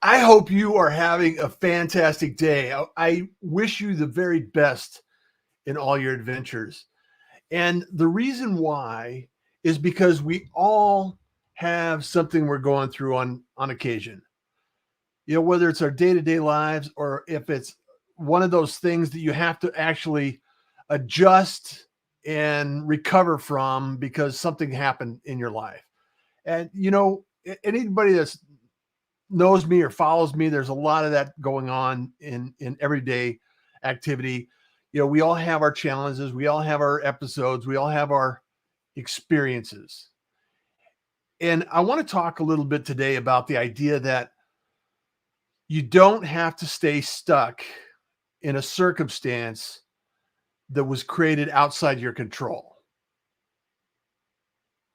I hope you are having a fantastic day. I wish you the very best in all your adventures. And the reason why is because we all have something we're going through on occasion. Whether it's our day-to-day lives or if it's one of those things that you have to actually adjust and recover from because something happened in your life. And anybody that's knows me or follows me, there's a lot of that going on in everyday activity. We all have our challenges, we all have our episodes, we all have our experiences. And I want to talk a little bit today about the idea that you don't have to stay stuck in a circumstance that was created outside your control.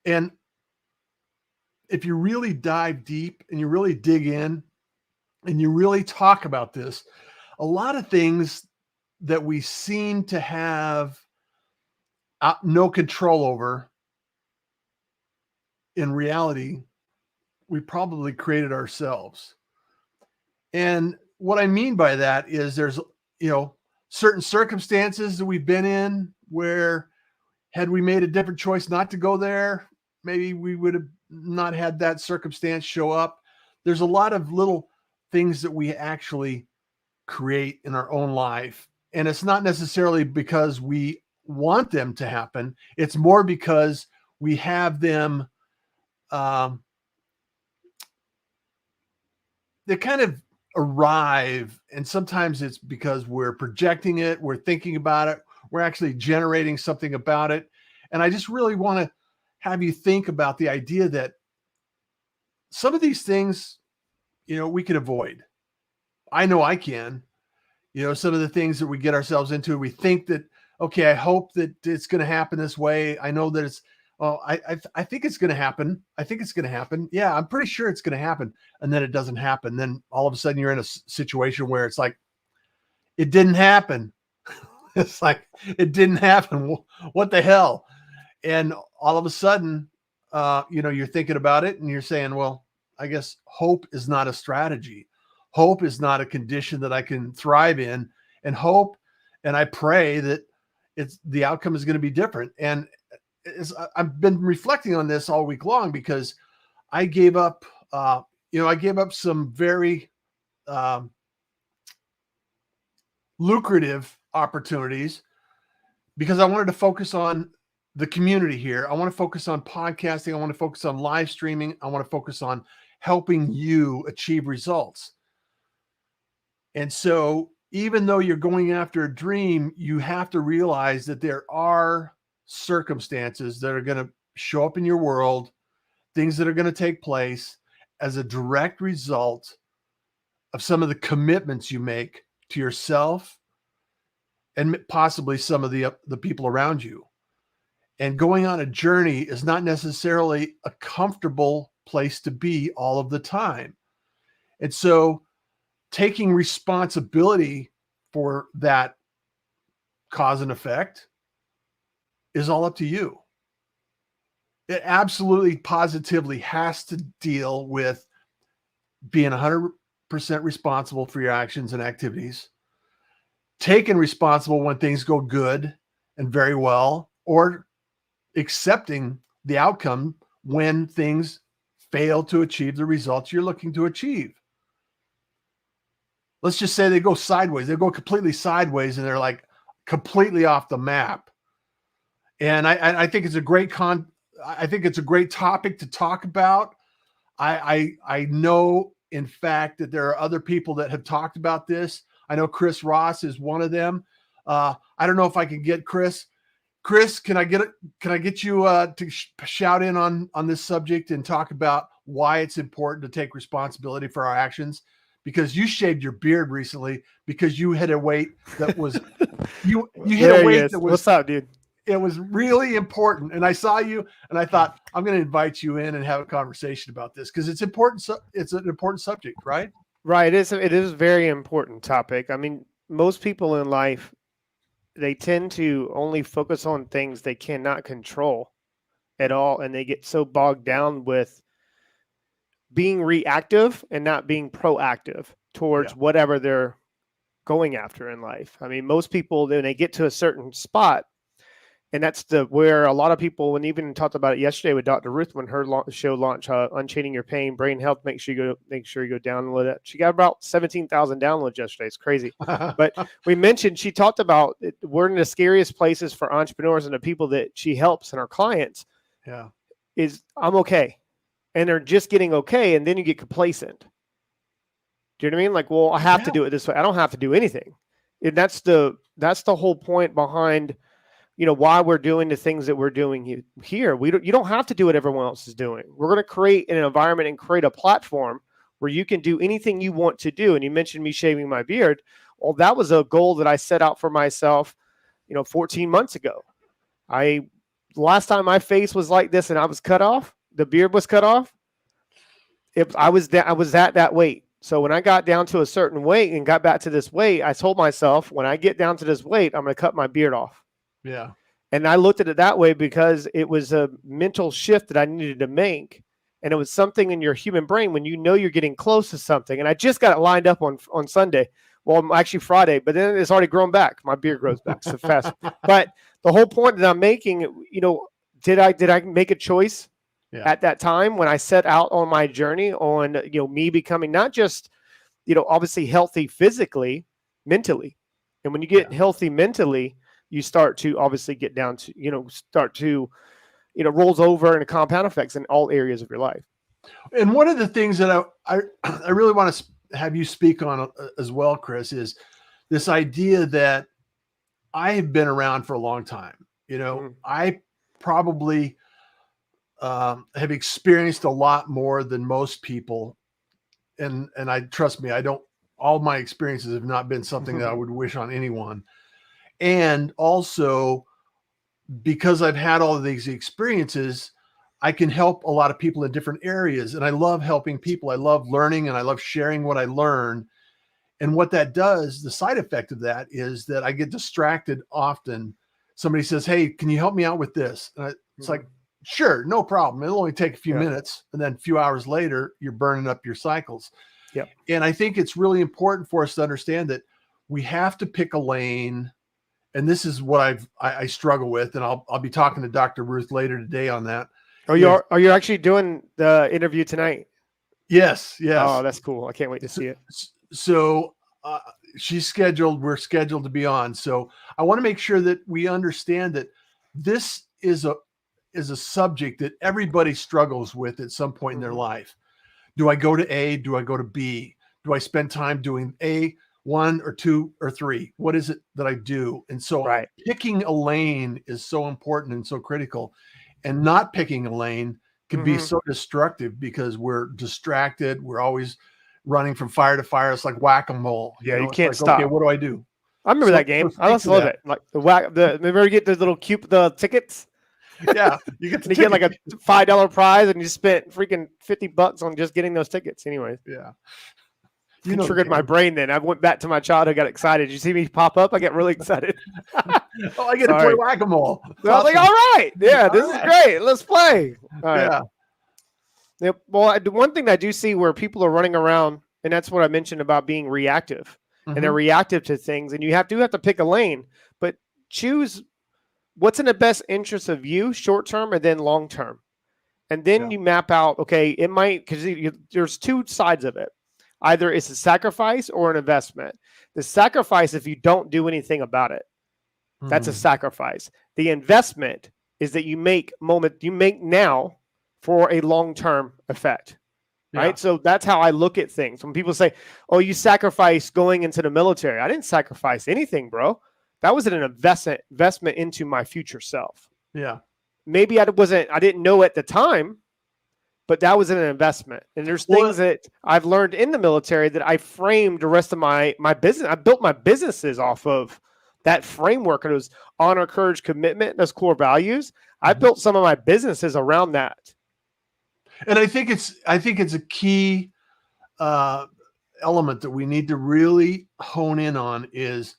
And if you really dive deep and you really dig in and you really talk about this, a lot of things that we seem to have no control over, in reality, we probably created ourselves. And what I mean by that is there's, certain circumstances that we've been in where had we made a different choice not to go there, maybe we would have not had that circumstance show up. There's a lot of little things that we actually create in our own life. And it's not necessarily because we want them to happen. It's more because we have them. They kind of arrive. And sometimes it's because we're projecting it, we're thinking about it, we're actually generating something about it. And I just really want to have you think about the idea that some of these things, we can avoid. I know I can. Some of the things that we get ourselves into, we think that, okay, I hope that it's going to happen this way. I know that it's, I think it's going to happen. I think it's going to happen. Yeah, I'm pretty sure it's going to happen. And then it doesn't happen. Then all of a sudden you're in a situation where it's like, it didn't happen. It's like, it didn't happen. What the hell? And all of a sudden, you're thinking about it and you're saying, well, I guess hope is not a strategy. Hope is not a condition that I can thrive in, and hope. And I pray that the outcome is going to be different. And I've been reflecting on this all week long because I gave up, I gave up some very lucrative opportunities because I wanted to focus on the community here. I want to focus on podcasting. I want to focus on live streaming. I want to focus on helping you achieve results. And so even though you're going after a dream, you have to realize that there are circumstances that are going to show up in your world, things that are going to take place as a direct result of some of the commitments you make to yourself and possibly some of the people around you. And going on a journey is not necessarily a comfortable place to be all of the time. And so taking responsibility for that cause and effect is all up to you. It absolutely positively has to deal with being 100% responsible for your actions and activities, taking responsible when things go good and very well, or accepting the outcome when things fail to achieve the results you're looking to achieve. Let's just say they go sideways. They go completely sideways and they're like completely off the map. And I think it's a great I think it's a great topic to talk about. I know, in fact, that there are other people that have talked about this. I know Chris Ross is one of them. I don't know if I can get Chris. Chris, can I get you to shout in on this subject and talk about why it's important to take responsibility for our actions? Because you shaved your beard recently because you hit a weight that was you hit a weight that was, what's up, dude? It was really important. And I saw you and I thought, I'm going to invite you in and have a conversation about this because it's important. It's an important subject, right? Right. It is a very important topic. I mean, most people in life, they tend to only focus on things they cannot control at all. And they get so bogged down with being reactive and not being proactive towards whatever they're going after in life. I mean, most people, when they get to a certain spot, and that's where a lot of people, and even talked about it yesterday with Dr. Ruth when her show launched, Unchaining Your Pain, Brain Health. Make sure you go download it. She got about 17,000 downloads yesterday. It's crazy. But we mentioned, she talked about we're in the scariest places for entrepreneurs and the people that she helps and our clients. Yeah, is I'm okay, and they're just getting okay, and then you get complacent. Do you know what I mean? Like, well, I have to do it this way. I don't have to do anything. And that's the whole point behind, why we're doing the things that we're doing here. You don't have to do what everyone else is doing. We're going to create an environment and create a platform where you can do anything you want to do. And you mentioned me shaving my beard. Well, that was a goal that I set out for myself, 14 months ago. Last time my face was like this and I was cut off, the beard was cut off. I was at that weight. So when I got down to a certain weight and got back to this weight, I told myself, when I get down to this weight, I'm going to cut my beard off. Yeah. And I looked at it that way because it was a mental shift that I needed to make. And it was something in your human brain when you're getting close to something. And I just got it lined up on Sunday. Well, actually Friday, but then it's already grown back. My beard grows back so fast. But the whole point that I'm making, did I make a choice at that time when I set out on my journey on, me becoming not just, obviously healthy physically, mentally. And when you get healthy mentally, you start to obviously get down to, rolls over and compound effects in all areas of your life. And one of the things that I really want to have you speak on as well, Chris, is this idea that I have been around for a long time. I probably have experienced a lot more than most people. And trust me, all my experiences have not been something that I would wish on anyone. And also, because I've had all of these experiences, I can help a lot of people in different areas. And I love helping people. I love learning and I love sharing what I learn. And what that does, the side effect of that is that I get distracted often. Somebody says, "Hey, can you help me out with this?" And it's like, sure, no problem. It'll only take a few minutes. And then a few hours later, you're burning up your cycles. Yep. And I think it's really important for us to understand that we have to pick a lane. And this is what I struggle with. And I'll be talking to Dr. Ruth later today on that. Are you actually doing the interview tonight? Yes. Oh, that's cool. I can't wait to see it. So we're scheduled to be on. So I want to make sure that we understand that this is a subject that everybody struggles with at some point in their life. Do I go to A? Do I go to B? Do I spend time doing A, 1 or 2 or 3? What is it that I do? And so picking a lane is so important and so critical, and not picking a lane can be so destructive because we're distracted. We're always running from fire to fire. It's like whack-a-mole. You can't stop. Okay, what do I do? I remember that game. I also love it. Like remember you get those little the tickets? Yeah, you get like a $5 prize, and you spent freaking $50 on just getting those tickets. Anyways, you triggered my brain. Then I went back to my childhood, got excited. Did you see me pop up? I get really excited. Oh, I get to play whack-a-mole. I was like, all right, this is great. Let's play. All right. Yeah. Well, one thing I do see where people are running around, and that's what I mentioned about being reactive, and they're reactive to things, and you have to pick a lane, but choose what's in the best interest of you, short term and then long term, and then you map out. Okay, it might, because there's two sides of it. Either it's a sacrifice or an investment. The sacrifice, if you don't do anything about it, that's a sacrifice. The investment is that you make now for a long-term effect, right? So that's how I look at things. When people say, "Oh, you sacrificed going into the military," I didn't sacrifice anything, bro. That was an investment into my future self. Yeah. Maybe I didn't know at the time, but that was an investment. And there's things that I've learned in the military that I framed the rest of my business. I built my businesses off of that framework. And it was honor, courage, commitment, those core values. I built some of my businesses around that. And I think it's a key element that we need to really hone in on is,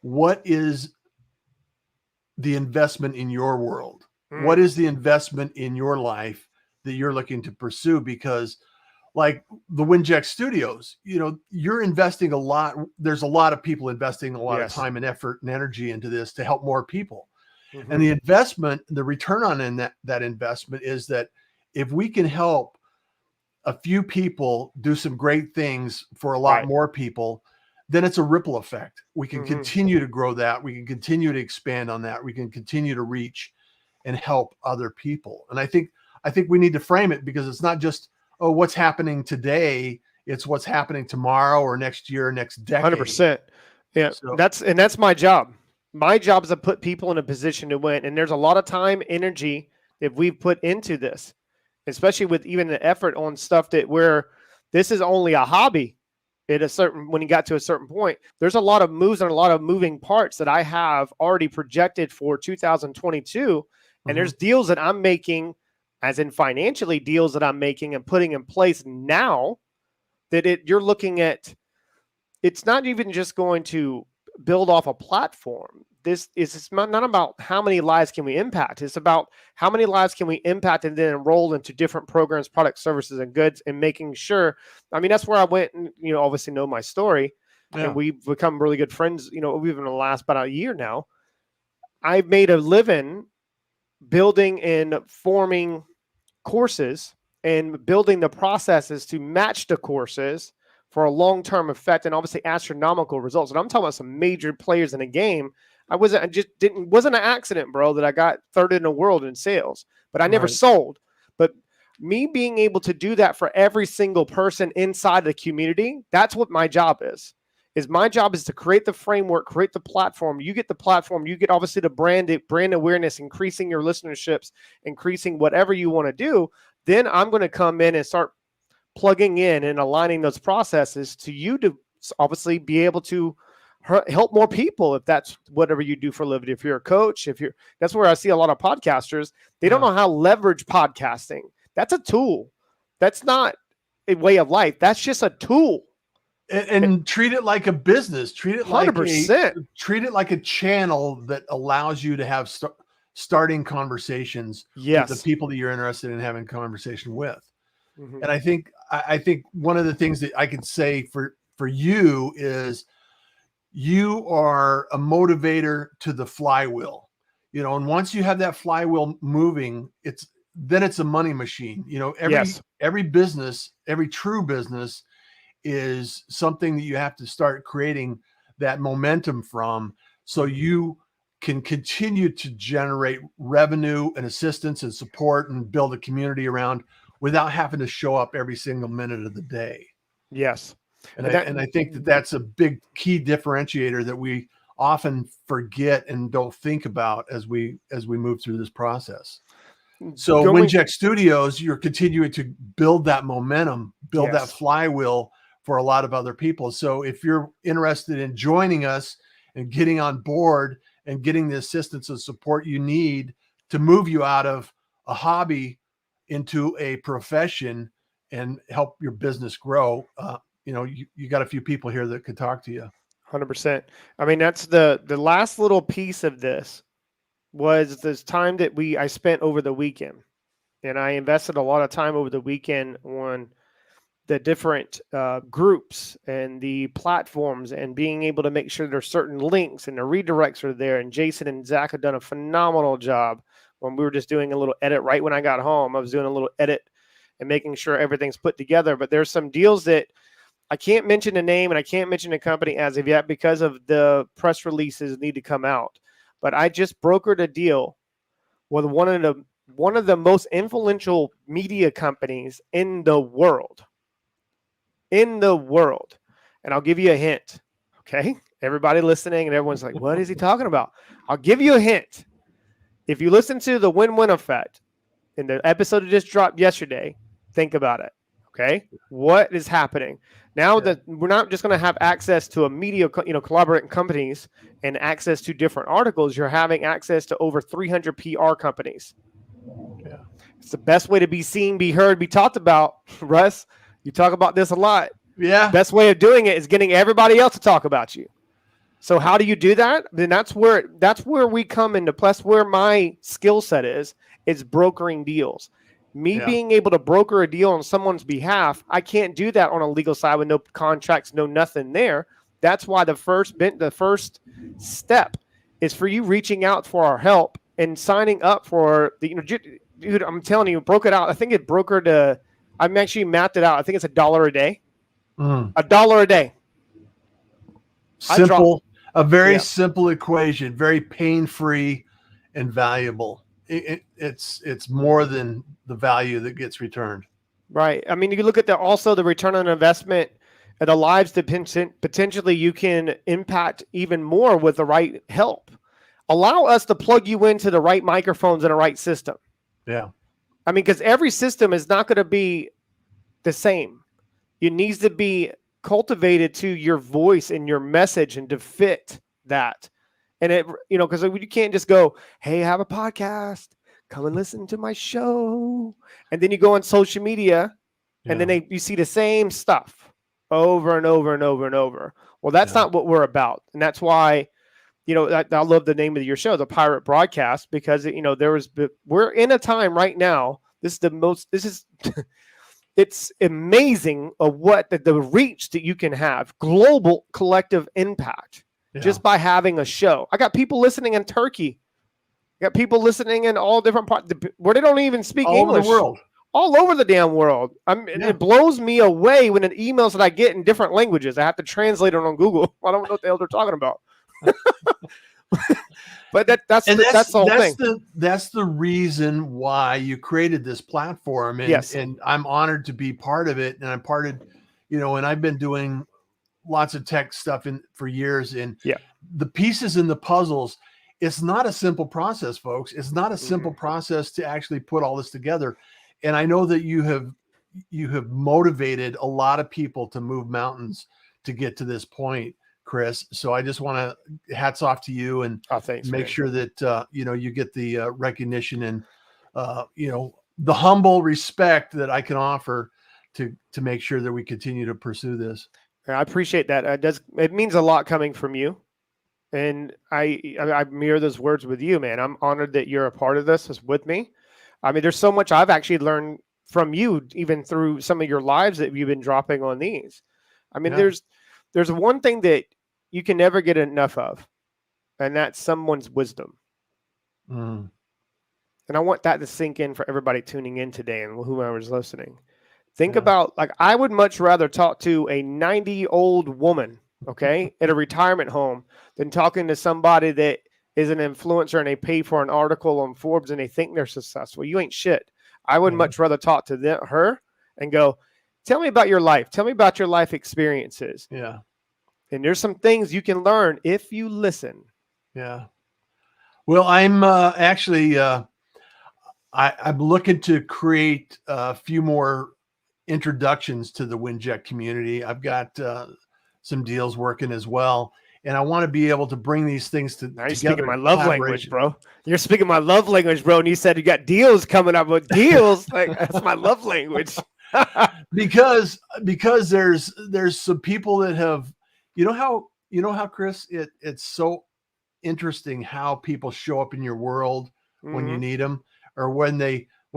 what is the investment in your world? What is the investment in your life that you're looking to pursue? Because like the Winject Studios, you're investing a lot. There's a lot of people investing a lot of time and effort and energy into this to help more people. Mm-hmm. And the investment, the return on that investment is that if we can help a few people do some great things for a lot more people, then it's a ripple effect. We can continue to grow that. We can continue to expand on that. We can continue to reach and help other people. And I think we need to frame it, because it's not just, oh, what's happening today. It's what's happening tomorrow or next year, next decade. 100%. Yeah. So, that's my job. My job is to put people in a position to win. And there's a lot of time, energy that we've put into this, especially with even the effort on stuff that where this is only a hobby when you got to a certain point. There's a lot of moves and a lot of moving parts that I have already projected for 2022. And there's deals that I'm making, as in financially deals that I'm making and putting in place now, that you're looking at. It's not even just going to build off a platform. It's not about how many lives can we impact. It's about how many lives can we impact and then enroll into different programs, products, services, and goods, and making sure. I mean, that's where I went and, obviously know my story. Yeah. And we've become really good friends, we've been in the last about a year now. I've made a living building and forming courses and building the processes to match the courses for a long-term effect and obviously astronomical results. And I'm talking about some major players in the game. Wasn't an accident, bro, that I got third in the world in sales, but I never sold. But me being able to do that for every single person inside the community, that's what my job is. My job is to create the framework, create the platform. You get the platform, you get obviously the brand awareness, increasing your listenerships, increasing whatever you want to do. Then I'm going to come in and start plugging in and aligning those processes to you to obviously be able to help more people. If that's whatever you do for a living, if you're a coach, that's where I see a lot of podcasters. They don't know how to leverage podcasting. That's a tool. That's not a way of life. That's just a tool. And treat it like a business. Treat it 100%. Treat it like a channel that allows you to have starting conversations with the people that you're interested in having conversation with. Mm-hmm. And I think one of the things that I can say for you is you are a motivator to the flywheel. And once you have that flywheel moving, it's a money machine. Every business, every true business is something that you have to start creating that momentum from, so you can continue to generate revenue and assistance and support and build a community around without having to show up every single minute of the day. Yes. And I think that's a big key differentiator that we often forget and don't think about as we move through this process. So Winject Studios, you're continuing to build that momentum, build that flywheel for a lot of other people. So if you're interested in joining us and getting on board and getting the assistance and support you need to move you out of a hobby into a profession and help your business grow, you got a few people here that could talk to you. 100%. I mean, that's the last little piece of this was this time that I spent over the weekend, and I invested a lot of time over the weekend on the different groups and the platforms and being able to make sure there's certain links and the redirects are there. And Jason and Zach have done a phenomenal job when we were just doing a little edit right when I got home. I was doing a little edit and making sure everything's put together. But there's some deals that I can't mention the name and I can't mention the company as of yet because of the press releases need to come out. But I just brokered a deal with one of the most influential media companies in the world. And I'll give you a hint. Okay. Everybody listening and everyone's like, what is he talking about? I'll give you a hint. If you listen to the win-win effect in the episode that just dropped yesterday, think about it. Okay. What is happening now that we're not just going to have access to a media, collaborating companies and access to different articles. You're having access to over 300 PR companies. Yeah. It's the best way to be seen, be heard, be talked about. Russ, you talk about this a lot. Yeah. Best way of doing it is getting everybody else to talk about you. So how do you do that? Then that's where we come into plus where my skill set is brokering deals. Me being able to broker a deal on someone's behalf, I can't do that on a legal side with no contracts, no nothing there. That's why the first step is for you reaching out for our help and signing up for the, dude, I'm telling you, broke it out. I think it brokered I'm actually mapped it out. I think it's $1 a day. $1 a day. Simple, a very simple equation, very pain-free and valuable. It's more than the value that gets returned. Right. I mean, you look at the return on investment and the lives that potentially you can impact even more with the right help. Allow us to plug you into the right microphones and the right system. Yeah. I mean, because every system is not going to be the same. It needs to be cultivated to your voice and your message and to fit that. And it, because you can't just go, hey, have a podcast, come and listen to my show. And then you go on social media and then you see the same stuff over and over and over and over. Well, that's not what we're about. And that's why, I love the name of your show, The Pirate Broadcast, because, we're in a time right now. It's amazing of what the reach that you can have, global collective impact. Just by having a show. I got people listening in Turkey. I got people listening in all different parts where they don't even speak English. All over the world. All over the damn world. It blows me away when the emails that I get in different languages. I have to translate it on Google. I don't know what the hell they're talking about. But that's the whole thing. That's the reason why you created this platform. And I'm honored to be part of it. And I'm part of, and I've been doing lots of tech stuff for years, and the pieces in the puzzles, it's not a simple process, folks. It's not a simple process to actually put all this together. And I know that you have motivated a lot of people to move mountains to get to this point, Chris. So I just want to hats off to you and make sure that you get the recognition and the humble respect that I can offer to make sure that we continue to pursue this. I appreciate that. It means a lot coming from you. And I mirror those words with you, man. I'm honored that you're a part of this with me. I mean, there's so much I've actually learned from you, even through some of your lives that you've been dropping on these. I mean, there's one thing that you can never get enough of, and that's someone's wisdom. And I want that to sink in for everybody tuning in today and whoever's listening. Think about, I would much rather talk to a 90-year-old woman, at a retirement home than talking to somebody that is an influencer and they pay for an article on Forbes and they think they're successful. You ain't shit. I would much rather talk to her and go, tell me about your life. Tell me about your life experiences. Yeah. And there's some things you can learn if you listen. Yeah. Well, I'm actually, I'm looking to create a few more introductions to the WinJet community. I've got some deals working as well, and I want to be able to bring these things together. You're speaking my love language, bro. You're speaking my love language, bro. And you said you got deals coming up with deals. That's my love language. because there's some people that have, how Chris, it's so interesting how people show up in your world when you need them, or when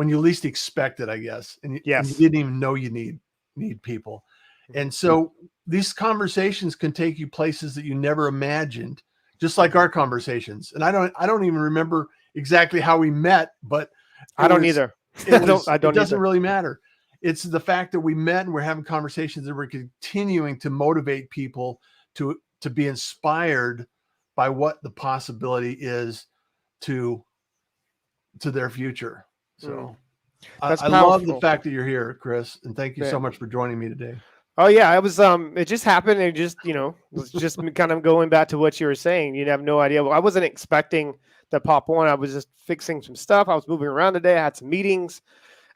you least expect it, I guess. And you didn't even know you need people. And so these conversations can take you places that you never imagined, just like our conversations. And I don't even remember exactly how we met, but I don't either. It doesn't really matter. It's the fact that we met and we're having conversations and we're continuing to motivate people to be inspired by what the possibility is to their future. So I love the fact that you're here, Chris, and thank you so much for joining me today. Oh yeah, it just happened. It just, was just kind of going back to what you were saying. You have no idea. Well, I wasn't expecting to pop on. I was just fixing some stuff. I was moving around today. I had some meetings,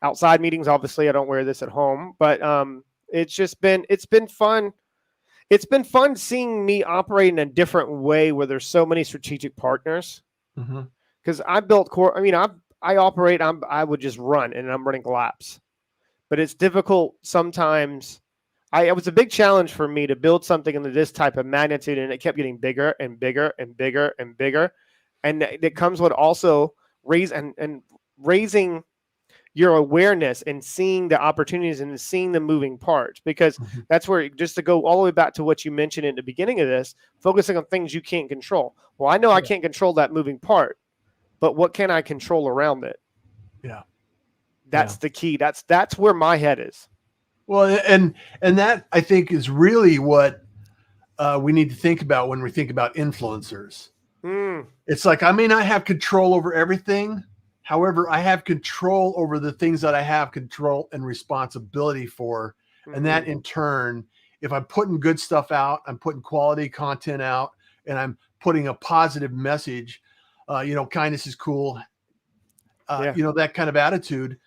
outside meetings. Obviously I don't wear this at home, but it's been fun. It's been fun seeing me operate in a different way where there's so many strategic partners. Because I built core. I mean, I operate. I would just run, and I'm running laps. But it's difficult sometimes. It was a big challenge for me to build something into this type of magnitude, and it kept getting bigger and bigger and bigger and bigger. And it comes with also raising your awareness and seeing the opportunities and seeing the moving parts, because that's where, just to go all the way back to what you mentioned in the beginning of this, focusing on things you can't control. Well, I know I can't control that moving part, but what can I control around it? Yeah. That's the key. That's where my head is. Well, and that, I think, is really what we need to think about when we think about influencers. It's like, I may not have control over everything. However, I have control over the things that I have control and responsibility for. And that in turn, if I'm putting good stuff out, I'm putting quality content out, and I'm putting a positive message, kindness is cool. That kind of attitude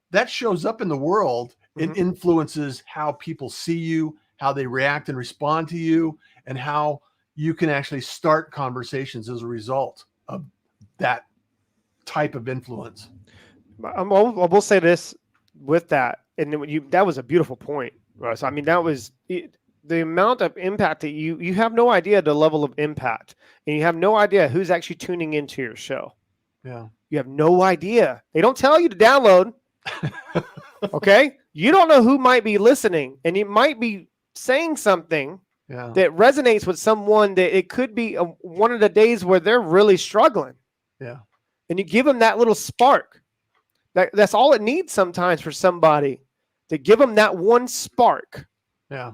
that shows up in the world and influences how people see you, how they react and respond to you, and how you can actually start conversations as a result of that type of influence. I will say this with that, and that was a beautiful point, Russ. I mean, that was the amount of impact that you have no idea the level of impact, and you have no idea who's actually tuning into your show. Yeah, you have no idea. They don't tell you to download. Okay, you don't know who might be listening, and you might be saying something that resonates with someone that it could be one of the days where they're really struggling. Yeah. And you give them that little spark. That's all it needs sometimes for somebody, to give them that one spark. Yeah.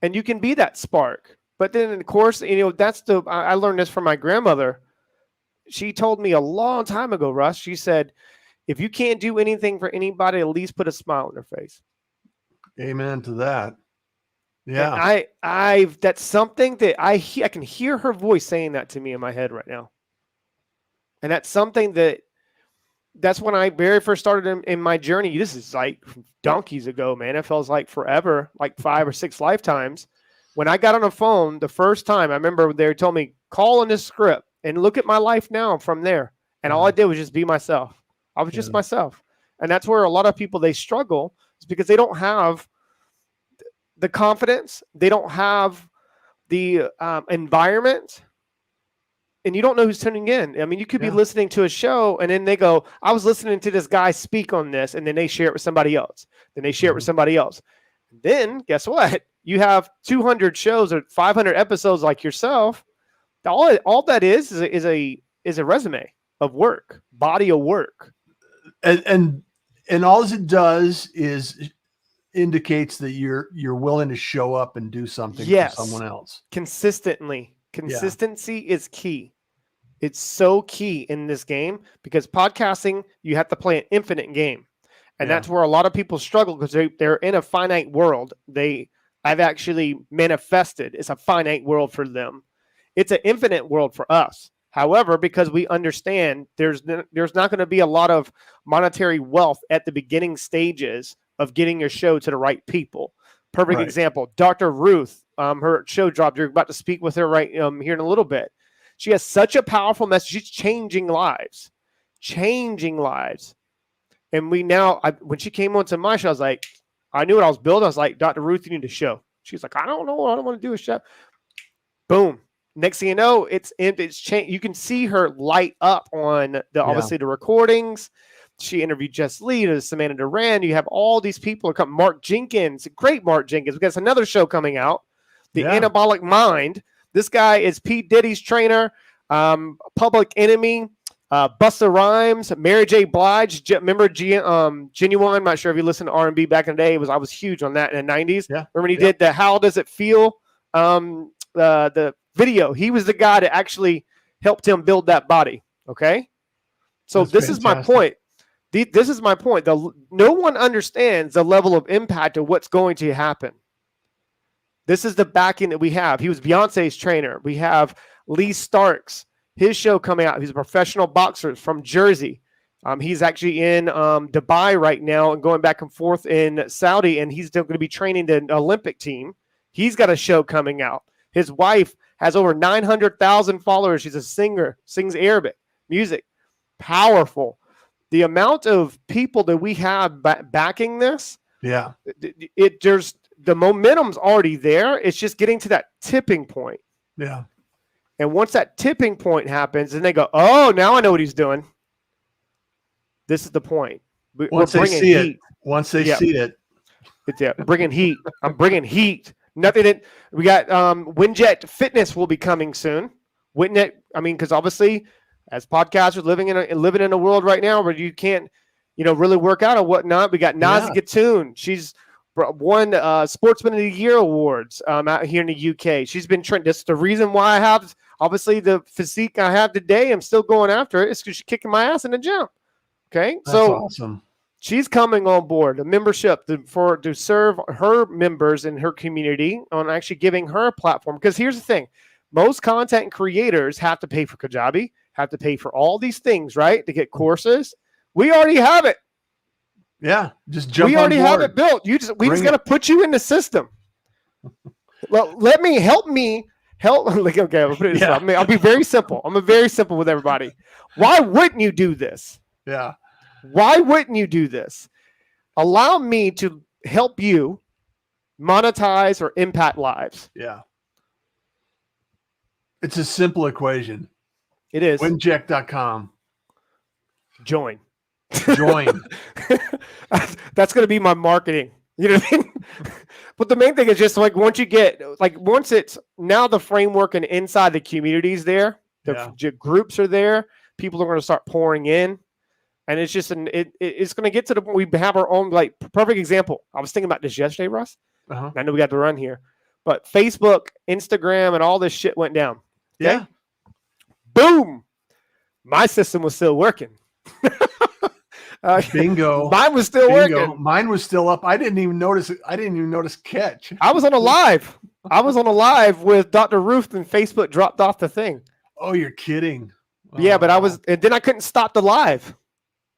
And you can be that spark. But then, of course, I learned this from my grandmother. She told me a long time ago, Russ, she said, if you can't do anything for anybody, at least put a smile on their face. Amen to that. Yeah. And that's something that I can hear her voice saying that to me in my head right now. And that's something that's when I very first started in my journey. This is like donkeys ago, man. It feels like forever, like 5 or 6 lifetimes. When I got on the phone the first time, I remember they told me, call in this script and look at my life now from there. And all I did was just be myself. I was just myself. And that's where a lot of people, they struggle, is because they don't have the confidence. They don't have the environment. And you don't know who's tuning in. I mean, you could be listening to a show, and then they go, I was listening to this guy speak on this, and then they share it with somebody else. Then they share it with somebody else. Then guess what? You have 200 shows or 500 episodes like yourself. All that is a resume of work, body of work. And all it does is indicates that you're willing to show up and do something for someone else consistently. Consistency is key. It's so key in this game, because podcasting, you have to play an infinite game. And that's where a lot of people struggle, because they're in a finite world. I've actually manifested it's a finite world for them. It's an infinite world for us. However, because we understand there's not going to be a lot of monetary wealth at the beginning stages of getting your show to the right people. Perfect example, Dr. Ruth, her show dropped. You're about to speak with her right here in a little bit. She has such a powerful message. She's changing lives. And when she came onto my show, I was like, I knew what I was building. I was like, Dr. Ruth, you need a show. She's like, I don't know. I don't want to do a show. Boom. Next thing you know, it's changed. You can see her light up on obviously the recordings. She interviewed Jess Lee, Samantha Duran. You have all these people who come. Mark Jenkins, great Mark Jenkins. We got another show coming out, The Anabolic Mind. This guy is Pete Diddy's trainer, Public Enemy, Busta Rhymes, Mary J. Blige. Remember Genuine? I'm not sure if you listened to R&B back in the day. I was huge on that in the 90s. Yeah. Remember when he did the How Does It Feel? The video. He was the guy that actually helped him build that body. Okay. So this is my point. This is my point. No one understands the level of impact of what's going to happen. This is the backing that we have. He was Beyonce's trainer. We have Lee Starks, his show coming out. He's a professional boxer from Jersey. He's actually in Dubai right now and going back and forth in Saudi, and he's going to be training the Olympic team. He's got a show coming out. His wife has over 900,000 followers. She's a singer, sings Arabic music. Powerful. The amount of people that we have backing this, there's the momentum's already there. It's just getting to that tipping point. Yeah. And once that tipping point happens, and they go, oh, now I know what he's doing. This is the point. Once they see it, it's bringing heat. I'm bringing heat. Nothing that we got. Windjet Fitness will be coming soon. Windjet. I mean, because obviously, as podcasters living in a world right now where you can't, really work out or whatnot. We got Nazi Gatun. She's won Sportsman of the Year awards out here in the UK. She's been trending. That's the reason why I have obviously the physique I have today. I'm still going after it. It's because she's kicking my ass in the gym. Okay, that's awesome. She's coming on board, a membership to serve her members in her community on actually giving her a platform. Because here's the thing. Most content creators have to pay for Kajabi, have to pay for all these things, right, to get courses. We already have it. Yeah, just jump on board. We already have it built. We just got to put you in the system. Well, help me. Okay, I'll put it this way. I'll be very simple. I'm very simple with everybody. Why wouldn't you do this? Yeah. Why wouldn't you do this? Allow me to help you monetize or impact lives. Yeah. It's a simple equation. It is. Windjet.com. Join. That's going to be my marketing. You know what I mean? But the main thing is just once it's now the framework and inside the communities there, the groups are there, people are going to start pouring in. And it's just it's going to get to the point we have our own, perfect example. I was thinking about this yesterday, Russ. Uh-huh. I know we got to run here, but Facebook, Instagram, and all this shit went down. Okay? Yeah. Boom. My system was still working. Bingo. Mine was still working. Mine was still up. I didn't even notice it. I didn't even notice catch. I was on a live. With Dr. Ruth, and Facebook dropped off the thing. Oh, you're kidding. Oh, yeah, but and then I couldn't stop the live.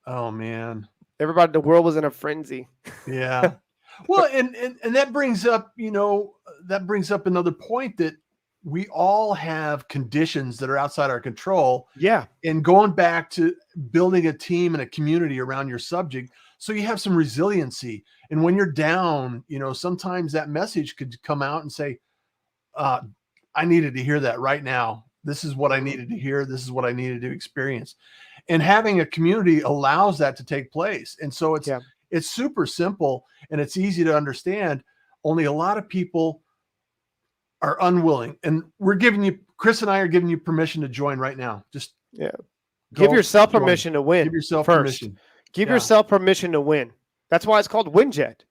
Oh man. Everybody, the world was in a frenzy. Yeah. Well, and that brings up, another point that we all have conditions that are outside our control. Yeah. And going back to building a team and a community around your subject, so you have some resiliency. And when you're down, sometimes that message could come out and say, I needed to hear that right now. This is what I needed to hear. This is what I needed to experience. And having a community allows that to take place. And so it's super simple and it's easy to understand. Only a lot of people are unwilling. And Chris and I are giving you permission to join right now. Just give yourself permission to win. Give yourself first. permission. Give yourself permission to win. That's why it's called Windjet.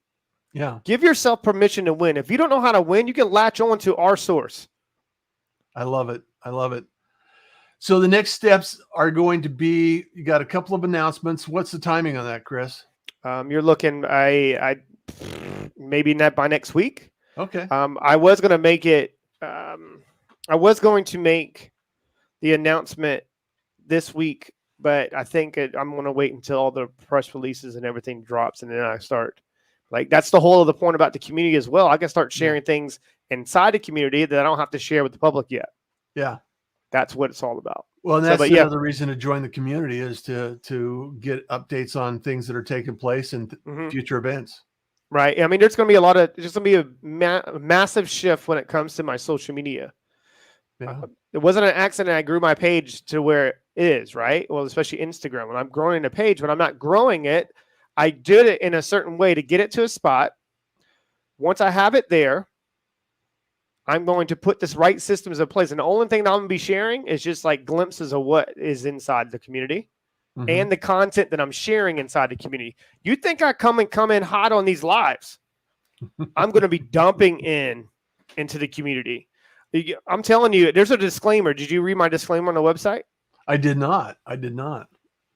Yeah. Give yourself permission to win. If you don't know how to win, you can latch on to our source. I love it. So the next steps are going to be, you got a couple of announcements. What's the timing on that, Chris? You're looking, I maybe not by next week. Okay. I was going to make it, I was going to make the announcement this week, but I think I'm going to wait until all the press releases and everything drops. And then I start that's the whole of the point about the community as well. I can start sharing things inside the community that I don't have to share with the public yet. Yeah. That's what it's all about. Well, and that's another reason to join the community is to get updates on things that are taking place and future events. Right. I mean, there's going to be a massive shift when it comes to my social media. Yeah. It wasn't an accident I grew my page to where it is, right? Well, especially Instagram. When I'm growing a page, when I'm not growing it, I did it in a certain way to get it to a spot. Once I have it there, I'm going to put this right systems in place. And the only thing that I'm going to be sharing is just glimpses of what is inside the community and the content that I'm sharing inside the community. You think I come in hot on these lives? I'm going to be dumping into the community. I'm telling you, there's a disclaimer. Did you read my disclaimer on the website? I did not.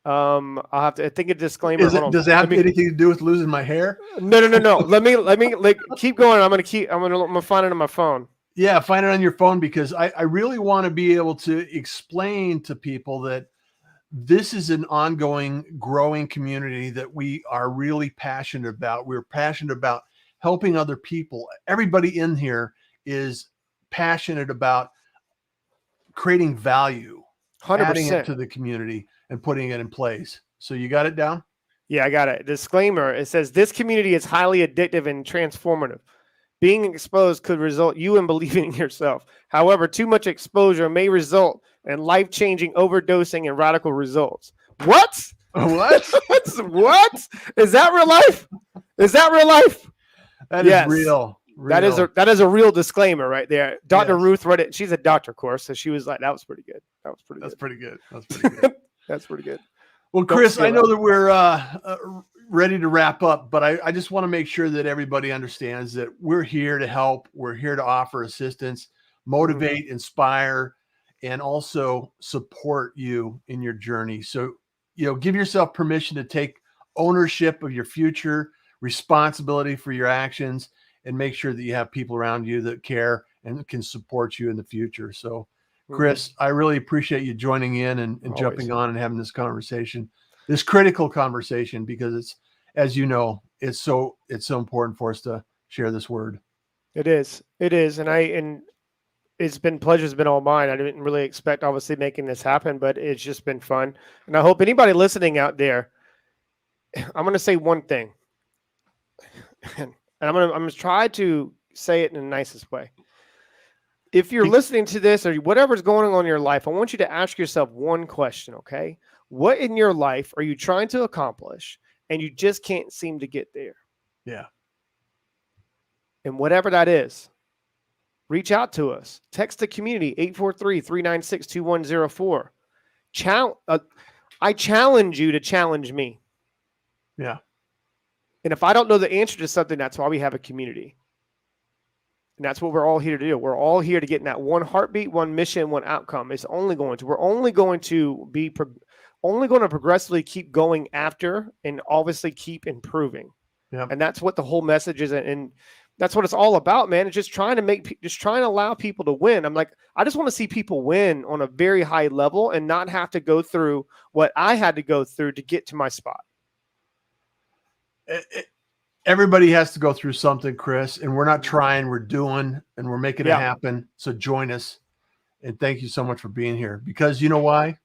I'll have to. I think a disclaimer. Does it have anything to do with losing my hair? No. let me keep going. I'm gonna find it on my phone. Yeah, find it on your phone because I really want to be able to explain to people that this is an ongoing, growing community that we are really passionate about. We're passionate about helping other people. Everybody in here is passionate about creating value, 100%. adding it to the community and putting it in place. So you got it down? Yeah, I got it. Disclaimer. It says this community is highly addictive and transformative. Being exposed could result you in believing in yourself. However, too much exposure may result in life-changing overdosing and radical results. What? What? What? Is that real life? Is that real life? That is real. That is a real disclaimer right there. Dr. Yes. Ruth read it. She's a doctor, of course, so she was like, "That was pretty good. That's pretty good. That's pretty good." Well, Chris, I know that we're ready to wrap up, but I just want to make sure that everybody understands that we're here to help. We're here to offer assistance, motivate, inspire, and also support you in your journey. So, give yourself permission to take ownership of your future, responsibility for your actions, and make sure that you have people around you that care and can support you in the future. So, Chris, I really appreciate you joining in and jumping on and having this conversation, this critical conversation, because it's, as you know, it's so important for us to share this word. It is. And it's been pleasure's been all mine. I didn't really expect, obviously, making this happen, but it's just been fun. And I hope anybody listening out there, I'm going to say one thing, and I'm going to try to say it in the nicest way. If you're listening to this or whatever's going on in your life, I want you to ask yourself one question, okay? What in your life are you trying to accomplish and you just can't seem to get there? Yeah. And whatever that is, reach out to us. Text the community, 843-396-2104. I challenge you to challenge me. Yeah. And if I don't know the answer to something, that's why we have a community. And that's what we're all here to do. We're all here to get in that one heartbeat, one mission, one outcome. We're only going to progressively keep going after and obviously keep improving. Yeah. And that's what the whole message is. And that's what it's all about, man. It's just trying to allow people to win. I'm like, I just want to see people win on a very high level and not have to go through what I had to go through to get to my spot. Everybody has to go through something, Chris, and we're not trying, we're doing, and we're making it happen. So join us. And thank you so much for being here, because you know why?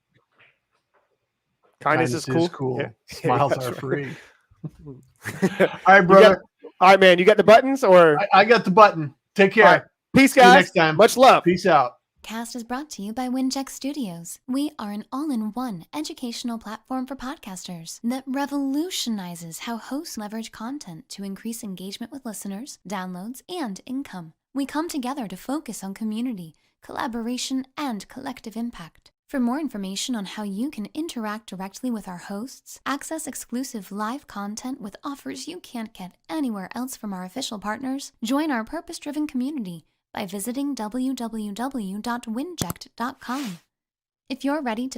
Kindness is cool. Yeah. Smiles are free. All right, brother. All right, man. You got the buttons, or I got the button. Take care. Right. Peace, guys. See you next time. Much love. Peace out. Cast is brought to you by WinCheck Studios. We are an all-in-one educational platform for podcasters that revolutionizes how hosts leverage content to increase engagement with listeners, downloads, and income. We come together to focus on community, collaboration, and collective impact. For more information on how you can interact directly with our hosts, access exclusive live content with offers you can't get anywhere else from our official partners, join our purpose-driven community by visiting www.winject.com. If you're ready to